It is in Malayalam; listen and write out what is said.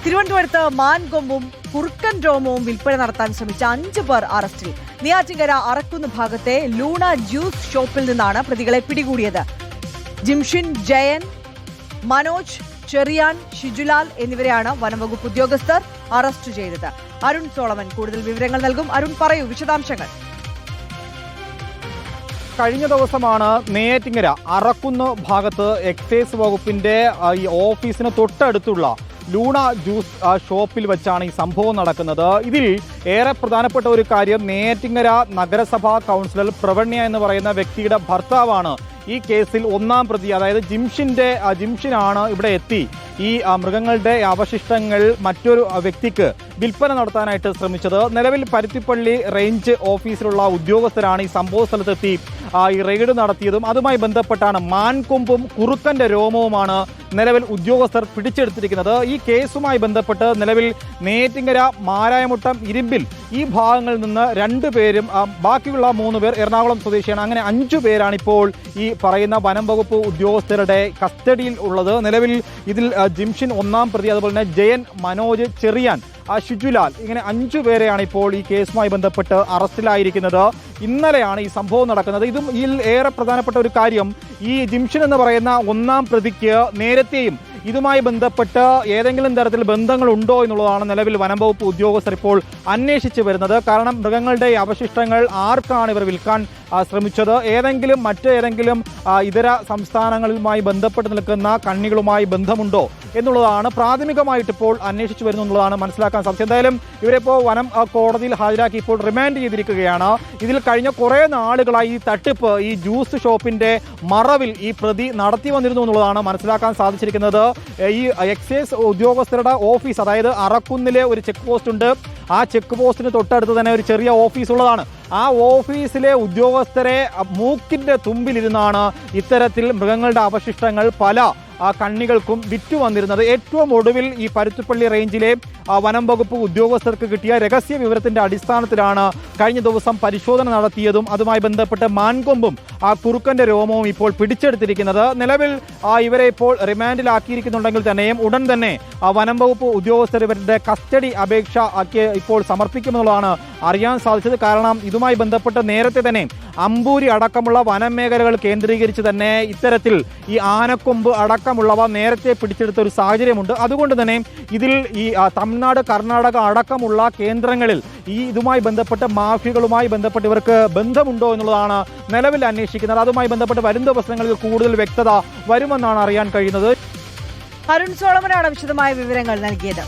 തിരുവനന്തപുരത്ത് മാൻകൊമ്പും കുറുക്കൻ രോമവും വിൽപ്പന നടത്താൻ ശ്രമിച്ച 5 പേർ അറസ്റ്റിൽ. നെയ്യാറ്റിൻകര അറക്കുന്ന് ഭാഗത്തെ ലൂണ ജ്യൂസ് ഷോപ്പിൽ നിന്നാണ് പ്രതികളെ പിടികൂടിയത്. ജിംഷിൻ, ജയൻ, മനോജ്, ചെറിയാൻ, ഷിജുലാൽ എന്നിവരെയാണ് വനംവകുപ്പ് ഉദ്യോഗസ്ഥർ അറസ്റ്റ് ചെയ്തത്. അരുൺ സോളമൻ കൂടുതൽ വിവരങ്ങൾ നൽകും. അരുൺ, പറയൂ വിശദാംശങ്ങൾ. കഴിഞ്ഞ ദിവസമാണ് നെയ്യാറ്റിൻകര അറക്കുന്ന് ഭാഗത്ത് എക്സൈസ് വകുപ്പിന്റെ ഈ ഓഫീസിന് തൊട്ടടുത്തുള്ള ലൂണ ജ്യൂസ് ഷോപ്പിൽ വെച്ചാണ് ഈ സംഭവം നടക്കുന്നത്. ഇതിൽ ഏറെ പ്രധാനപ്പെട്ട ഒരു കാര്യം, നെയ്യാറ്റിൻകര നഗരസഭാ കൗൺസിലർ പ്രവണ്യ എന്ന് പറയുന്ന വ്യക്തിയുടെ ഭർത്താവാണ് ഈ കേസിൽ ഒന്നാം പ്രതി. അതായത് ജിംഷിനാണ് ഇവിടെ എത്തി ഈ മൃഗങ്ങളുടെ അവശിഷ്ടങ്ങൾ മറ്റൊരു വ്യക്തിക്ക് വിൽപ്പന നടത്താനായിട്ട് ശ്രമിച്ചത്. നിലവിൽ പരുത്തിപ്പള്ളി റേഞ്ച് ഓഫീസിലുള്ള ഉദ്യോഗസ്ഥരാണ് ഈ സംഭവ സ്ഥലത്തെത്തി ഈ റെയ്ഡ് നടത്തിയതും. അതുമായി ബന്ധപ്പെട്ടാണ് മാൻകൊമ്പും കുറുക്കന്റെ രോമവുമാണ് നിലവിൽ ഉദ്യോഗസ്ഥർ പിടിച്ചെടുത്തിരിക്കുന്നത്. ഈ കേസുമായി ബന്ധപ്പെട്ട് നിലവിൽ നെയ്യാറ്റിൻകര, മാരായമുട്ടം, ഇരുമ്പിൽ ഈ ഭാഗങ്ങളിൽ നിന്ന് 2 പേരും ബാക്കിയുള്ള 3 പേർ എറണാകുളം സ്വദേശിയാണ്. അങ്ങനെ 5 പേരാണ് ഇപ്പോൾ ഈ പറയുന്ന വനം വകുപ്പ് ഉദ്യോഗസ്ഥരുടെ കസ്റ്റഡിയിൽ ഉള്ളത്. നിലവിൽ ഇതിൽ ജിംഷിൻ ഒന്നാം പ്രതി, അതുപോലെ തന്നെ ജയൻ, മനോജ്, ചെറിയാൻ, ഷിജുലാൽ, ഇങ്ങനെ 5 പേരെയാണ് ഇപ്പോൾ ഈ കേസുമായി ബന്ധപ്പെട്ട് അറസ്റ്റിലായിരിക്കുന്നത്. ഇന്നലെയാണ് ഈ സംഭവം നടക്കുന്നത്. ഇതിൽ ഏറെ പ്രധാനപ്പെട്ട ഒരു കാര്യം, ഈ ജിംഷിൻ എന്ന് പറയുന്ന ഒന്നാം പ്രതിക്ക് നേരത്തെയും ഇതുമായി ബന്ധപ്പെട്ട് ഏതെങ്കിലും തരത്തിൽ ബന്ധങ്ങളുണ്ടോ എന്നുള്ളതാണ് നിലവിൽ വനം വകുപ്പ് ഉദ്യോഗസ്ഥർ ഇപ്പോൾ അന്വേഷിച്ചു വരുന്നത്. കാരണം മൃഗങ്ങളുടെ അവശിഷ്ടങ്ങൾ ആർക്കാണ് ഇവർ വിൽക്കാൻ ശ്രമിച്ചത്, മറ്റേതെങ്കിലും ഇതര സംസ്ഥാനങ്ങളുമായി ബന്ധപ്പെട്ട് നിൽക്കുന്ന കണ്ണികളുമായി ബന്ധമുണ്ടോ എന്നുള്ളതാണ് പ്രാഥമികമായിട്ട് ഇപ്പോൾ അന്വേഷിച്ചു വരുന്നു എന്നുള്ളതാണ് മനസ്സിലാക്കാൻ സാധിച്ചത്. എന്തായാലും ഇവരിപ്പോൾ വനം കോടതിയിൽ ഹാജരാക്കി ഇപ്പോൾ റിമാൻഡ് ചെയ്തിരിക്കുകയാണ്. ഇതിൽ കഴിഞ്ഞ കുറേ നാളുകളായി ഈ തട്ടിപ്പ് ഈ ജ്യൂസ് ഷോപ്പിന്റെ മറവിൽ ഈ പ്രതി നടത്തി വന്നിരുന്നു എന്നുള്ളതാണ് മനസ്സിലാക്കാൻ സാധിച്ചിരിക്കുന്നത്. ഈ എക്സൈസ് ഉദ്യോഗസ്ഥരുടെ ഓഫീസ്, അതായത് അറക്കുന്നിലെ ഒരു ചെക്ക് പോസ്റ്റ് ഉണ്ട്. ആ ചെക്ക് പോസ്റ്റിന് തൊട്ടടുത്ത് തന്നെ ഒരു ചെറിയ ഓഫീസ് ഉള്ളതാണ്. ആ ഓഫീസിലെ ഉദ്യോഗസ്ഥരെ മൂക്കിന്റെ തുമ്പിലിരുന്നാണ് ഇത്തരത്തിൽ മൃഗങ്ങളുടെ അവശിഷ്ടങ്ങൾ പല കണ്ണികൾക്കും വിറ്റു വന്നിരുന്നത്. ഏറ്റവും ഒടുവിൽ ഈ പരുത്തിപ്പള്ളി റേഞ്ചിലെ വനം വകുപ്പ് ഉദ്യോഗസ്ഥർക്ക് കിട്ടിയ രഹസ്യ വിവരത്തിന്റെ അടിസ്ഥാനത്തിലാണ് കഴിഞ്ഞ ദിവസം പരിശോധന നടത്തിയതും അതുമായി ബന്ധപ്പെട്ട് മാൻകൊമ്പും കുറുക്കന്റെ രോമവും ഇപ്പോൾ പിടിച്ചെടുത്തിരിക്കുന്നത്. നിലവിൽ ഇവരെ ഇപ്പോൾ റിമാൻഡിലാക്കിയിരിക്കുന്നുണ്ടെങ്കിൽ തന്നെയും ഉടൻ തന്നെ വനം വകുപ്പ് ഉദ്യോഗസ്ഥർ ഇവരുടെ കസ്റ്റഡി അപേക്ഷ ഇപ്പോൾ സമർപ്പിക്കുമെന്നുള്ളതാണ് അറിയാൻ സാധിച്ചത്. കാരണം ഇതുമായി ബന്ധപ്പെട്ട് നേരത്തെ തന്നെ അമ്പൂരി അടക്കമുള്ള വനമേഖലകൾ കേന്ദ്രീകരിച്ച് തന്നെ ഇത്തരത്തിൽ ഈ ആനക്കൊമ്പ് അടക്കമുള്ളവ നേരത്തെ പിടിച്ചെടുത്ത ഒരു സാഹചര്യമുണ്ട്. അതുകൊണ്ട് തന്നെ ഇതിൽ ഈ തമിഴ്നാട്, കർണാടക അടക്കമുള്ള കേന്ദ്രങ്ങളിൽ ഇതുമായി ബന്ധപ്പെട്ട് മാഫിയകളുമായി ബന്ധപ്പെട്ട് ഇവർക്ക് ബന്ധമുണ്ടോ എന്നുള്ളതാണ് നിലവിൽ അന്വേഷിക്കുന്നത്. അതുമായി ബന്ധപ്പെട്ട് വരും ദിവസങ്ങളിൽ കൂടുതൽ വ്യക്തത വരുമെന്നാണ് അറിയാൻ കഴിയുന്നത്. അരുൺ സോളമനാണ് വിശദമായ വിവരങ്ങൾ നൽകിയത്.